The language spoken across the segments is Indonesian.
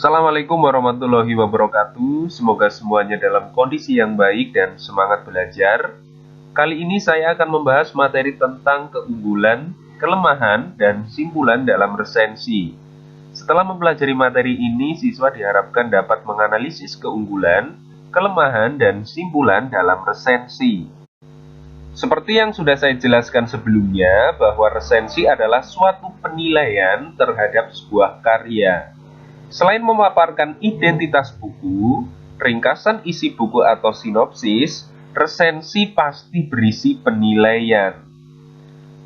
Assalamualaikum warahmatullahi wabarakatuh. Semoga semuanya dalam kondisi yang baik dan semangat belajar. Kali ini saya akan membahas materi tentang keunggulan, kelemahan, dan simpulan dalam resensi. Setelah mempelajari materi ini, siswa diharapkan dapat menganalisis keunggulan, kelemahan, dan simpulan dalam resensi. Seperti yang sudah saya jelaskan sebelumnya, bahwa resensi adalah suatu penilaian terhadap sebuah karya. Selain memaparkan identitas buku, ringkasan isi buku atau sinopsis, resensi pasti berisi penilaian.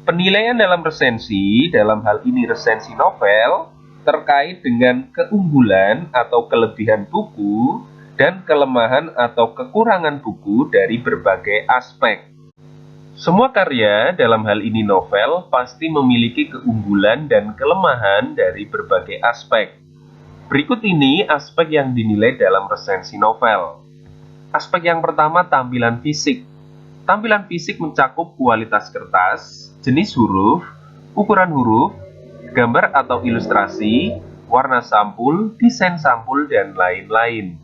Penilaian dalam resensi, dalam hal ini resensi novel, terkait dengan keunggulan atau kelebihan buku dan kelemahan atau kekurangan buku dari berbagai aspek. Semua karya, dalam hal ini novel, pasti memiliki keunggulan dan kelemahan dari berbagai aspek. Berikut ini aspek yang dinilai dalam resensi novel. Aspek yang pertama, tampilan fisik. Tampilan fisik mencakup kualitas kertas, jenis huruf, ukuran huruf, gambar atau ilustrasi, warna sampul, desain sampul, dan lain-lain.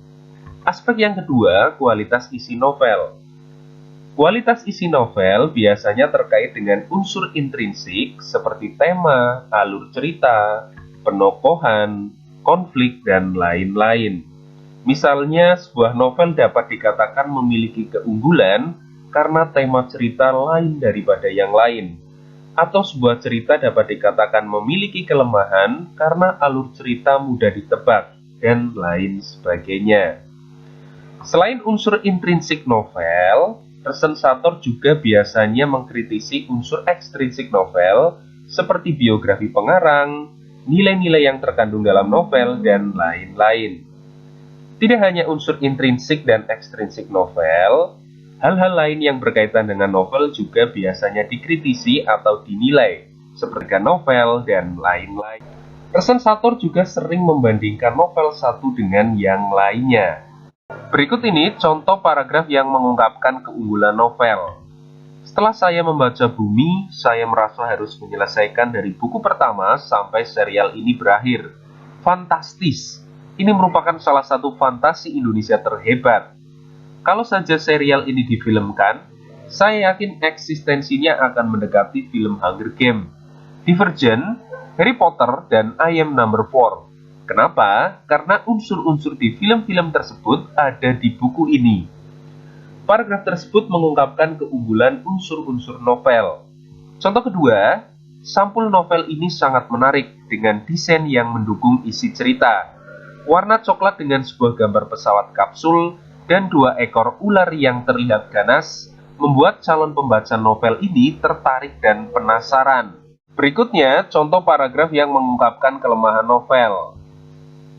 Aspek yang kedua, kualitas isi novel. Kualitas isi novel biasanya terkait dengan unsur intrinsik seperti tema, alur cerita, penokohan, konflik, dan lain-lain. Misalnya, sebuah novel dapat dikatakan memiliki keunggulan karena tema cerita lain daripada yang lain, atau sebuah cerita dapat dikatakan memiliki kelemahan karena alur cerita mudah ditebak, dan lain sebagainya. Selain unsur intrinsik novel, resensator juga biasanya mengkritisi unsur ekstrinsik novel seperti biografi pengarang, nilai-nilai yang terkandung dalam novel, dan lain-lain. Tidak hanya unsur intrinsik dan ekstrinsik novel, hal-hal lain yang berkaitan dengan novel juga biasanya dikritisi atau dinilai, seperti novel, dan lain-lain. Resensator juga sering membandingkan novel satu dengan yang lainnya. Berikut ini contoh paragraf yang mengungkapkan keunggulan novel. Setelah saya membaca Bumi, saya merasa harus menyelesaikan dari buku pertama sampai serial ini berakhir. Fantastis! Ini merupakan salah satu fantasi Indonesia terhebat. Kalau saja serial ini difilmkan, saya yakin eksistensinya akan mendekati film Hunger Games, Divergent, Harry Potter, dan I Am Number 4. Kenapa? Karena unsur-unsur di film-film tersebut ada di buku ini. Paragraf tersebut mengungkapkan keunggulan unsur-unsur novel. Contoh kedua, sampul novel ini sangat menarik dengan desain yang mendukung isi cerita. Warna coklat dengan sebuah gambar pesawat kapsul dan 2 ekor ular yang terlihat ganas membuat calon pembaca novel ini tertarik dan penasaran. Berikutnya, contoh paragraf yang mengungkapkan kelemahan novel.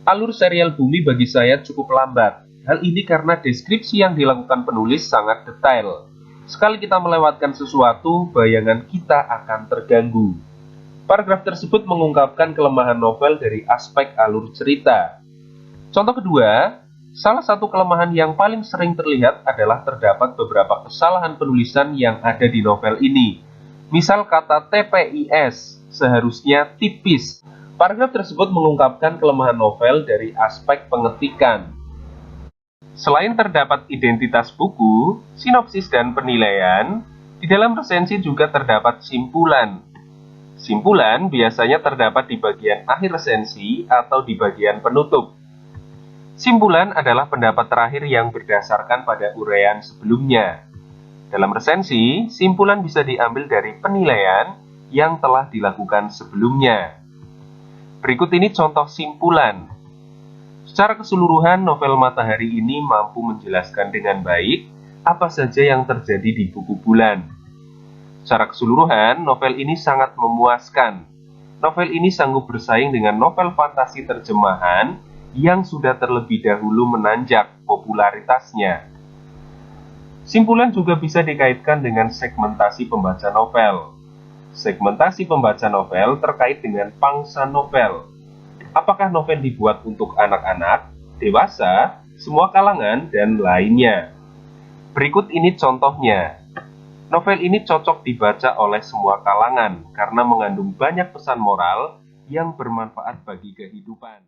Alur serial Bumi bagi saya cukup lambat. Hal ini karena deskripsi yang dilakukan penulis sangat detail. Sekali kita melewatkan sesuatu, bayangan kita akan terganggu. Paragraf tersebut mengungkapkan kelemahan novel dari aspek alur cerita. Contoh kedua, salah satu kelemahan yang paling sering terlihat adalah terdapat beberapa kesalahan penulisan yang ada di novel ini. Misal kata TPIS, seharusnya tipis. Paragraf tersebut mengungkapkan kelemahan novel dari aspek pengetikan. Selain terdapat identitas buku, sinopsis, dan penilaian, di dalam resensi juga terdapat simpulan. Simpulan biasanya terdapat di bagian akhir resensi atau di bagian penutup. Simpulan adalah pendapat terakhir yang berdasarkan pada uraian sebelumnya. Dalam resensi, simpulan bisa diambil dari penilaian yang telah dilakukan sebelumnya. Berikut ini contoh simpulan. Secara keseluruhan, novel Matahari ini mampu menjelaskan dengan baik apa saja yang terjadi di buku Bulan. Secara keseluruhan, novel ini sangat memuaskan. Novel ini sanggup bersaing dengan novel fantasi terjemahan yang sudah terlebih dahulu menanjak popularitasnya. Simpulan juga bisa dikaitkan dengan segmentasi pembaca novel. Segmentasi pembaca novel terkait dengan pangsa novel. Apakah novel dibuat untuk anak-anak, dewasa, semua kalangan, dan lainnya? Berikut ini contohnya. Novel ini cocok dibaca oleh semua kalangan karena mengandung banyak pesan moral yang bermanfaat bagi kehidupan.